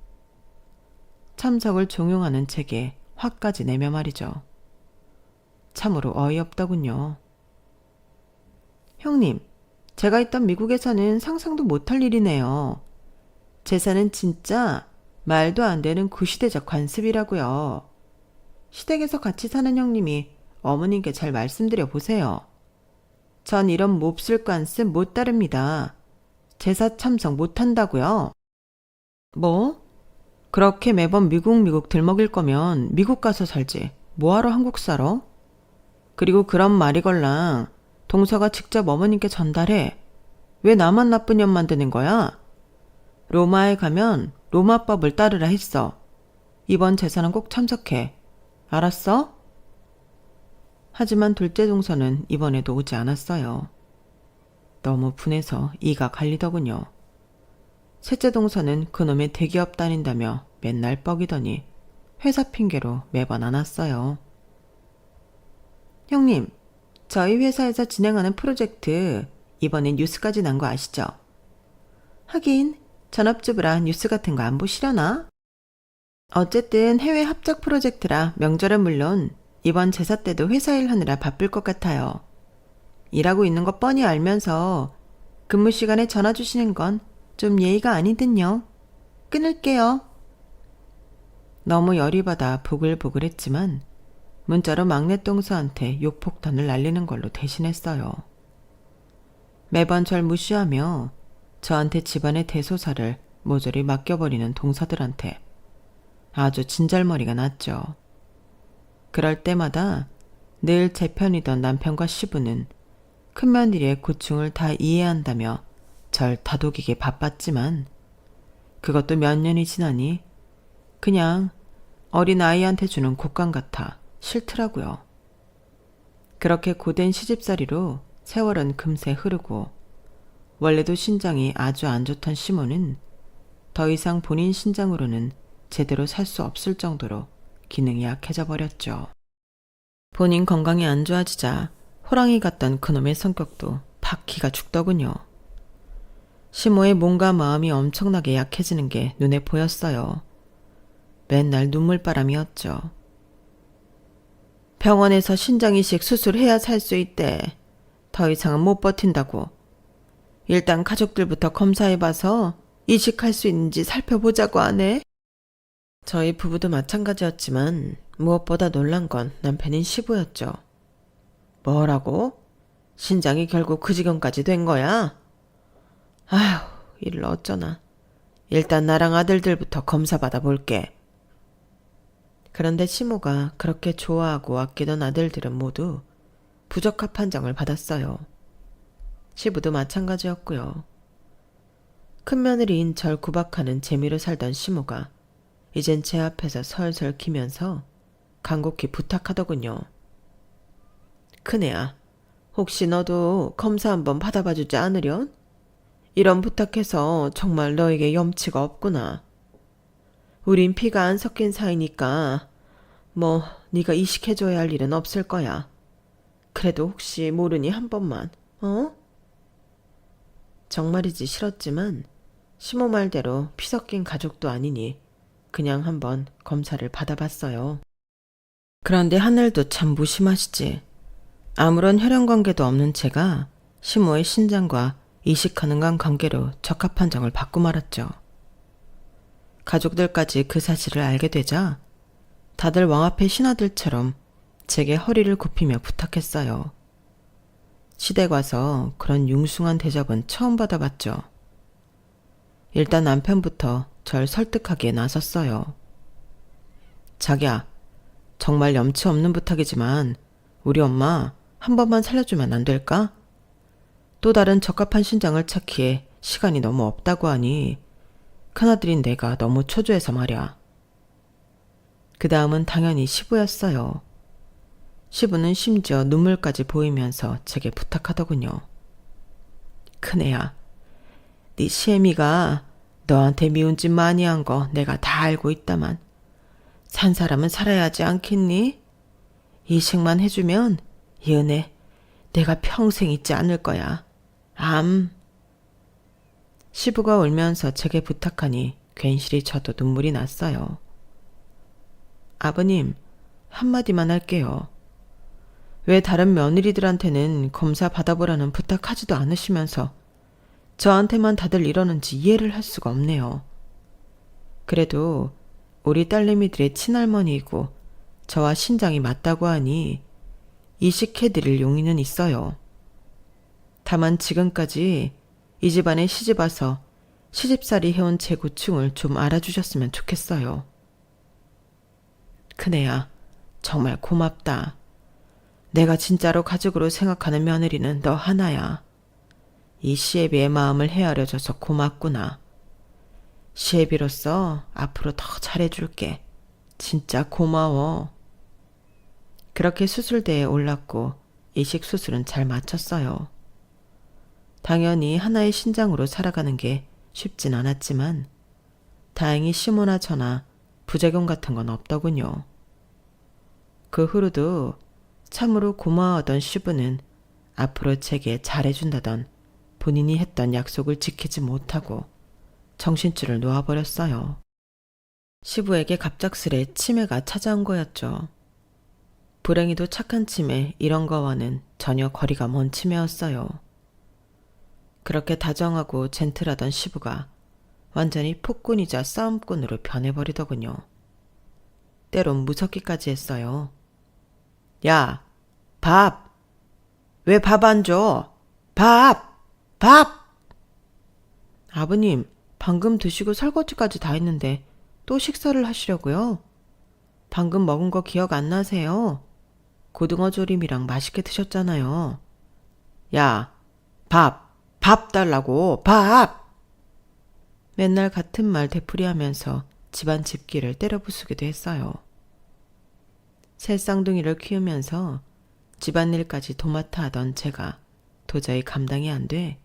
[SPEAKER 1] 참석을 종용하는 책에 화까지 내며 말이죠. 참으로 어이없더군요. 형님, 제가 있던 미국에서는 상상도 못할 일이네요. 제사는 진짜 말도 안 되는 구시대적 관습이라고요. 시댁에서 같이 사는 형님이 어머님께 잘 말씀드려 보세요. 전 이런 몹쓸 관습 못 따릅니다. 제사 참석 못한다고요. 뭐? 그렇게 매번 미국 들먹일 거면 미국 가서 살지. 뭐하러 한국 살아? 그리고 그런 말이걸랑 동서가 직접 어머님께 전달해. 왜 나만 나쁜 년 만드는 거야? 로마에 가면 로마법을 따르라 했어. 이번 제사는 꼭 참석해. 알았어? 하지만 둘째 동서는 이번에도 오지 않았어요. 너무 분해서 이가 갈리더군요. 셋째 동서는 그놈의 대기업 다닌다며 맨날 뻐기더니 회사 핑계로 매번 안 왔어요. 형님, 저희 회사에서 진행하는 프로젝트 이번엔 뉴스까지 난 거 아시죠? 하긴 전업주부라 뉴스 같은 거 안 보시려나? 어쨌든 해외 합작 프로젝트라 명절은 물론 이번 제사 때도 회사 일 하느라 바쁠 것 같아요. 일하고 있는 거 뻔히 알면서 근무 시간에 전화 주시는 건 좀 예의가 아니든요. 끊을게요. 너무 열이 받아 보글보글했지만 문자로 막내 동서한테 욕폭탄을 날리는 걸로 대신했어요. 매번 절 무시하며 저한테 집안의 대소사를 모조리 맡겨버리는 동서들한테 아주 진절머리가 났죠. 그럴 때마다 늘 제 편이던 남편과 시부는 큰며느리의 고충을 다 이해한다며 절 다독이게 바빴지만 그것도 몇 년이 지나니 그냥 어린아이한테 주는 곶감 같아 싫더라고요. 그렇게 고된 시집살이로 세월은 금세 흐르고 원래도 신장이 아주 안 좋던 시모는 더 이상 본인 신장으로는 제대로 살 수 없을 정도로 기능이 약해져 버렸죠. 본인 건강이 안 좋아지자 호랑이 같던 그놈의 성격도 팍 기가 죽더군요. 시모의 몸과 마음이 엄청나게 약해지는 게 눈에 보였어요. 맨날 눈물바람이었죠. 병원에서 신장이식 수술해야 살 수 있대. 더 이상은 못 버틴다고. 일단 가족들부터 검사해봐서 이식할 수 있는지 살펴보자고 하네. 저희 부부도 마찬가지였지만 무엇보다 놀란 건 남편인 시부였죠. 뭐라고? 신장이 결국 그 지경까지 된 거야? 아휴, 이를 어쩌나. 일단 나랑 아들들부터 검사 받아볼게. 그런데 시모가 그렇게 좋아하고 아끼던 아들들은 모두 부적합 판정을 받았어요. 시부도 마찬가지였고요. 큰며느리인 절 구박하는 재미로 살던 시모가 이젠 제 앞에서 설설 키면서 간곡히 부탁하더군요. 큰애야, 혹시 너도 검사 한번 받아봐 주지 않으련? 이런 부탁해서 정말 너에게 염치가 없구나. 우린 피가 안 섞인 사이니까 뭐 네가 이식해줘야 할 일은 없을 거야. 그래도 혹시 모르니 한 번만, 어? 정말이지 싫었지만 시모 말대로 피 섞인 가족도 아니니 그냥 한번 검사를 받아봤어요. 그런데 하늘도 참 무심하시지. 아무런 혈연 관계도 없는 제가 시모의 신장과 이식 가능한 관계로 적합 판정을 받고 말았죠. 가족들까지 그 사실을 알게 되자 다들 왕앞의 신하들처럼 제게 허리를 굽히며 부탁했어요. 시댁 와서 그런 융숭한 대접은 처음 받아봤죠. 일단 남편부터 절 설득하기에 나섰어요. 자기야, 정말 염치 없는 부탁이지만 우리 엄마 한 번만 살려주면 안 될까? 또 다른 적합한 신장을 찾기에 시간이 너무 없다고 하니 큰아들인 내가 너무 초조해서 말이야. 그 다음은 당연히 시부였어요. 시부는 심지어 눈물까지 보이면서 제게 부탁하더군요. 큰애야, 네 시애미가 너한테 미운 짓 많이 한 거 내가 다 알고 있다만 산 사람은 살아야 하지 않겠니? 이식만 해주면 이 은혜 내가 평생 잊지 않을 거야. 시부가 울면서 제게 부탁하니 괜시리 저도 눈물이 났어요. 아버님, 한마디만 할게요. 왜 다른 며느리들한테는 검사 받아보라는 부탁하지도 않으시면서 저한테만 다들 이러는지 이해를 할 수가 없네요. 그래도 우리 딸내미들의 친할머니이고 저와 신장이 맞다고 하니 이식해드릴 용의는 있어요. 다만 지금까지 이 집안에 시집 와서 시집살이 해온 제 고충을 좀 알아주셨으면 좋겠어요. 큰애야, 정말 고맙다. 내가 진짜로 가족으로 생각하는 며느리는 너 하나야. 이 시애비의 마음을 헤아려줘서 고맙구나. 시애비로서 앞으로 더 잘해줄게. 진짜 고마워. 그렇게 수술대에 올랐고 이식 수술은 잘 마쳤어요. 당연히 하나의 신장으로 살아가는 게 쉽진 않았지만 다행히 시모나 저나 부작용 같은 건 없더군요. 그 후로도 참으로 고마워하던 시부는 앞으로 제게 잘해준다던 본인이 했던 약속을 지키지 못하고 정신줄을 놓아버렸어요. 시부에게 갑작스레 치매가 찾아온 거였죠. 불행히도 착한 치매 이런 거와는 전혀 거리가 먼 치매였어요. 그렇게 다정하고 젠틀하던 시부가 완전히 폭군이자 싸움꾼으로 변해버리더군요. 때론 무섭기까지 했어요. 야, 밥! 왜 밥 안 줘? 밥! 밥! 아버님, 방금 드시고 설거지까지 다 했는데 또 식사를 하시려고요? 방금 먹은 거 기억 안 나세요? 고등어 조림이랑 맛있게 드셨잖아요. 야, 밥 달라고, 밥! 맨날 같은 말 되풀이하면서 집안 집기를 때려부수기도 했어요. 새 쌍둥이를 키우면서 집안일까지 도맡아 하던 제가 도저히 감당이 안 돼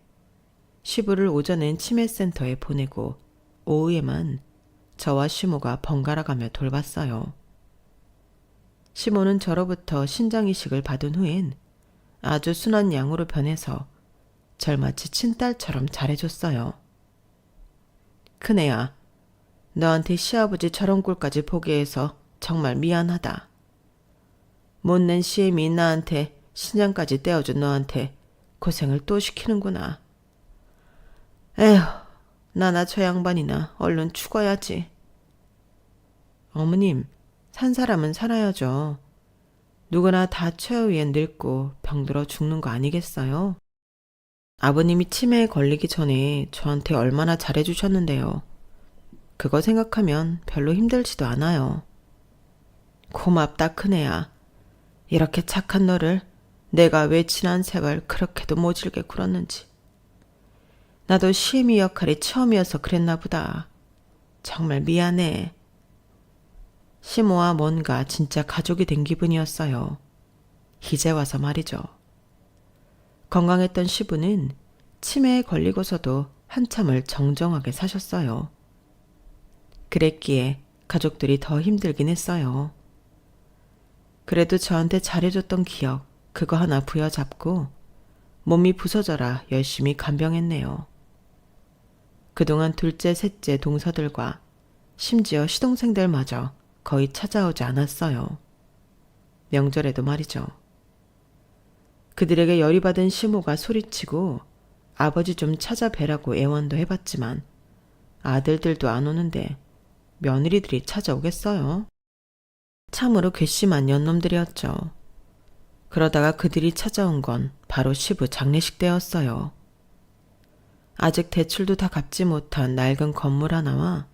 [SPEAKER 1] 시부를 오전엔 치매센터에 보내고 오후에만 저와 시모가 번갈아가며 돌봤어요. 시모는 저로부터 신장이식을 받은 후엔 아주 순한 양으로 변해서 절 마치 친딸처럼 잘해줬어요. 큰애야, 너한테 시아버지 저런 꼴까지 보게 해서 정말 미안하다. 못낸 시애미 나한테 신장까지 떼어준 너한테 고생을 또 시키는구나. 에휴, 나나 저 양반이나 얼른 죽어야지. 어머님, 산 사람은 살아야죠. 누구나 다 최후엔 늙고 병들어 죽는 거 아니겠어요? 아버님이 치매에 걸리기 전에 저한테 얼마나 잘해주셨는데요. 그거 생각하면 별로 힘들지도 않아요. 고맙다, 큰애야. 이렇게 착한 너를 내가 왜 지난 세월 그렇게도 모질게 굴었는지. 나도 시애미 역할이 처음이어서 그랬나 보다. 정말 미안해. 시모와 뭔가 진짜 가족이 된 기분이었어요. 이제 와서 말이죠. 건강했던 시부는 치매에 걸리고서도 한참을 정정하게 사셨어요. 그랬기에 가족들이 더 힘들긴 했어요. 그래도 저한테 잘해줬던 기억 그거 하나 부여잡고 몸이 부서져라 열심히 간병했네요. 그동안 둘째, 셋째 동서들과 심지어 시동생들마저 거의 찾아오지 않았어요. 명절에도 말이죠. 그들에게 열이 받은 시모가 소리치고 아버지 좀 찾아뵈라고 애원도 해봤지만 아들들도 안 오는데 며느리들이 찾아오겠어요. 참으로 괘씸한 년놈들이었죠. 그러다가 그들이 찾아온 건 바로 시부 장례식 때였어요. 아직 대출도 다 갚지 못한 낡은 건물 하나와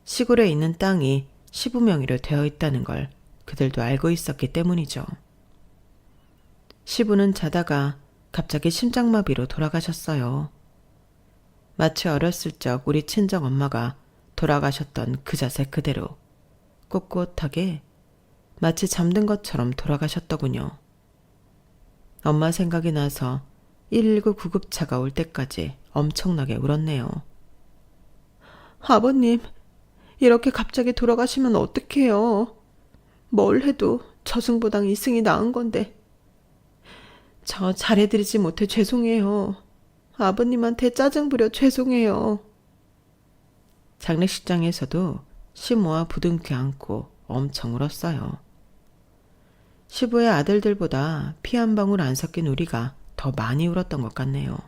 [SPEAKER 1] 시골에 있는 땅이 시부 명의로 되어 있다는 걸 그들도 알고 있었기 때문이죠. 시부는 자다가 갑자기 심장마비로 돌아가셨어요. 마치 어렸을 적 우리 친정 엄마가 돌아가셨던 그 자세 그대로 꼿꼿하게 마치 잠든 것처럼 돌아가셨더군요. 엄마 생각이 나서 119 구급차가 올 때까지 엄청나게 울었네요. 아버님, 이렇게 갑자기 돌아가시면 어떡해요. 뭘 해도 저승보당 이승이 나은 건데. 저 잘해드리지 못해 죄송해요. 아버님한테 짜증 부려 죄송해요. 장례식장에서도 시모와 부둥켜 안고 엄청 울었어요. 시부의 아들들보다 피 한 방울 안 섞인 우리가 더 많이 울었던 것 같네요.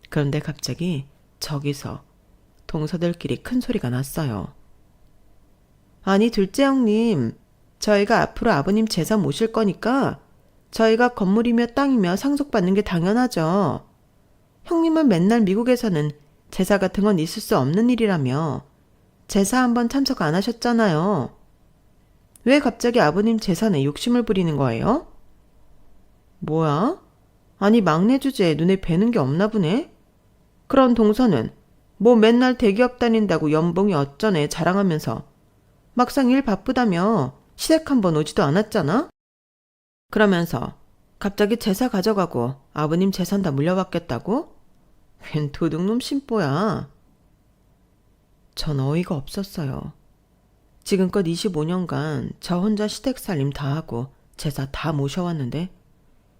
[SPEAKER 1] 그런데 갑자기 저기서 동서들끼리 큰 소리가 났어요. 아니 둘째 형님, 저희가 앞으로 아버님 제사 모실 거니까 저희가 건물이며 땅이며 상속받는 게 당연하죠. 형님은 맨날 미국에서는 제사 같은 건 있을 수 없는 일이라며 제사 한번 참석 안 하셨잖아요. 왜 갑자기 아버님 재산에 욕심을 부리는 거예요? 뭐야? 아니 막내 주제에 눈에 뵈는 게 없나 보네? 그런 동서는 뭐 맨날 대기업 다닌다고 연봉이 어쩌네 자랑하면서 막상 일 바쁘다며 시댁 한번 오지도 않았잖아? 그러면서 갑자기 제사 가져가고 아버님 재산 다 물려받겠다고? 웬 도둑놈 심보야. 전 어이가 없었어요. 지금껏 25년간 저 혼자 시댁 살림 다 하고 제사 다 모셔왔는데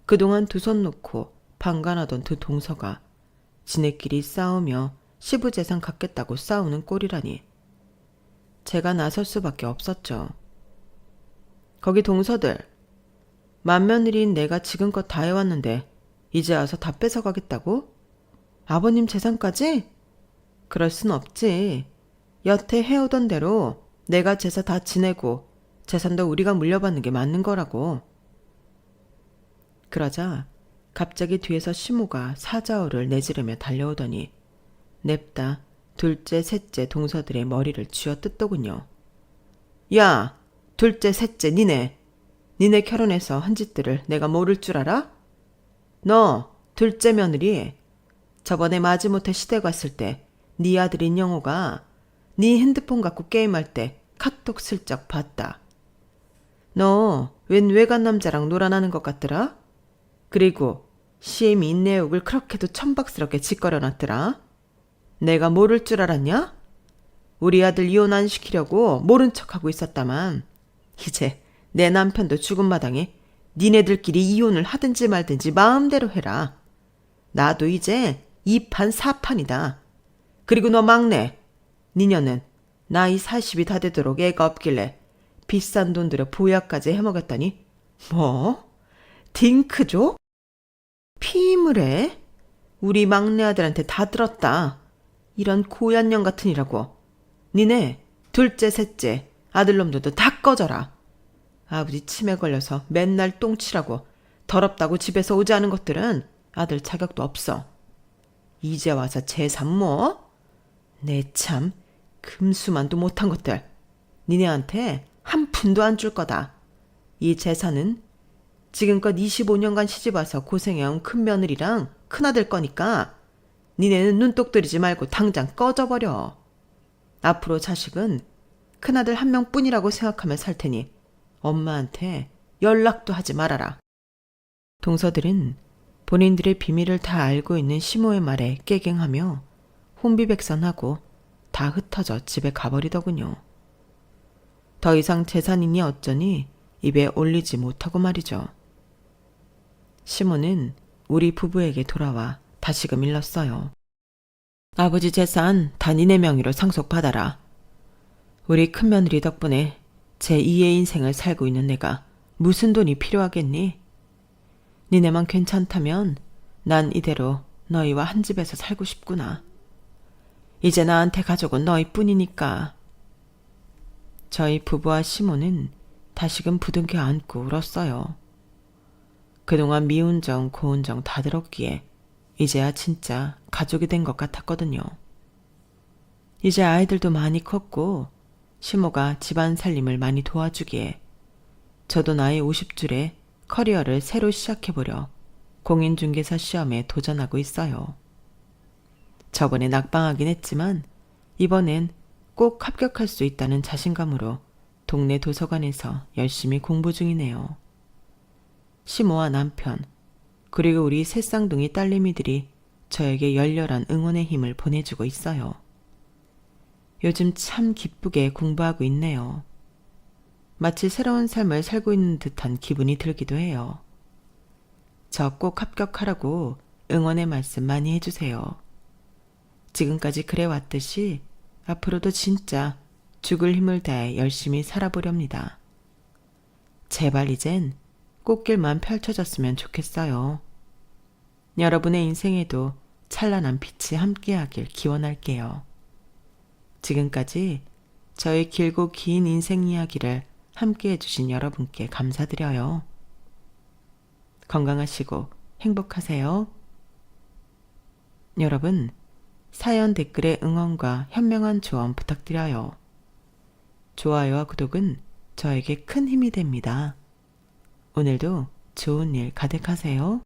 [SPEAKER 1] 그동안 두 손 놓고 방관하던 두 동서가 지네끼리 싸우며 시부 재산 갖겠다고 싸우는 꼴이라니. 제가 나설 수밖에 없었죠. 거기 동서들, 맏며느리인 내가 지금껏 다 해왔는데 이제 와서 다 뺏어가겠다고? 아버님 재산까지? 그럴 순 없지. 여태 해오던 대로 내가 제사 다 지내고 재산도 우리가 물려받는 게 맞는 거라고. 그러자 갑자기 뒤에서 시모가 사자어를 내지르며 달려오더니 냅다 둘째, 셋째 동서들의 머리를 쥐어뜯더군요. 야, 둘째, 셋째 니네 결혼해서 한 짓들을 내가 모를 줄 알아? 너 둘째 며느리 저번에 마지못해 시댁 왔을 때 네 아들인 영호가 네 핸드폰 갖고 게임할 때 카톡 슬쩍 봤다. 너 웬 외간 남자랑 놀아나는 것 같더라? 그리고 시엠이 인내욕을 그렇게도 천박스럽게 짓거려놨더라. 내가 모를 줄 알았냐? 우리 아들 이혼 안 시키려고 모른 척하고 있었다만 이제 내 남편도 죽은 마당에 니네들끼리 이혼을 하든지 말든지 마음대로 해라. 나도 이제 2판 4판이다. 그리고 너 막내, 니녀는 나이 40이 다 되도록 애가 없길래 비싼 돈 들여 보약까지 해먹었다니 뭐? 딩크족? 피임을 해? 우리 막내 아들한테 다 들었다. 이런 고얀년 같으니라고. 니네 둘째 셋째 아들놈들도 다 꺼져라. 아버지 치매 걸려서 맨날 똥치라고 더럽다고 집에서 오지 않은 것들은 아들 자격도 없어. 이제 와서 제3모? 내 참 금수만도 못한 것들. 니네한테 한 푼도 안 줄 거다. 이 재산은 지금껏 25년간 시집와서 고생해온 큰며느리랑 큰아들 거니까 니네는 눈독 들이지 말고 당장 꺼져버려. 앞으로 자식은 큰아들 한 명뿐이라고 생각하며 살 테니 엄마한테 연락도 하지 말아라. 동서들은 본인들의 비밀을 다 알고 있는 시모의 말에 깨갱하며 혼비백산하고 다 흩어져 집에 가버리더군요. 더 이상 재산이니 어쩌니 입에 올리지 못하고 말이죠. 시모는 우리 부부에게 돌아와 다시금 일렀어요. 아버지 재산 다 니네 명의로 상속받아라. 우리 큰며느리 덕분에 제2의 인생을 살고 있는 내가 무슨 돈이 필요하겠니? 니네만 괜찮다면 난 이대로 너희와 한 집에서 살고 싶구나. 이제 나한테 가족은 너희뿐이니까. 저희 부부와 시모는 다시금 부둥켜 안고 울었어요. 그동안 미운 정 고운 정 다 들었기에 이제야 진짜 가족이 된 것 같았거든요. 이제 아이들도 많이 컸고 시모가 집안 살림을 많이 도와주기에 저도 나이 50줄에 커리어를 새로 시작해보려 공인중개사 시험에 도전하고 있어요. 저번에 낙방하긴 했지만 이번엔 꼭 합격할 수 있다는 자신감으로 동네 도서관에서 열심히 공부 중이네요. 시모와 남편, 그리고 우리 새 쌍둥이 딸내미들이 저에게 열렬한 응원의 힘을 보내주고 있어요. 요즘 참 기쁘게 공부하고 있네요. 마치 새로운 삶을 살고 있는 듯한 기분이 들기도 해요. 저 꼭 합격하라고 응원의 말씀 많이 해주세요. 지금까지 그래왔듯이 앞으로도 진짜 죽을 힘을 다해 열심히 살아보렵니다. 제발 이젠 꽃길만 펼쳐졌으면 좋겠어요. 여러분의 인생에도 찬란한 빛이 함께하길 기원할게요. 지금까지 저의 길고 긴 인생 이야기를 함께해 주신 여러분께 감사드려요. 건강하시고 행복하세요. 여러분, 사연 댓글에 응원과 현명한 조언 부탁드려요. 좋아요와 구독은 저에게 큰 힘이 됩니다. 오늘도 좋은 일 가득하세요.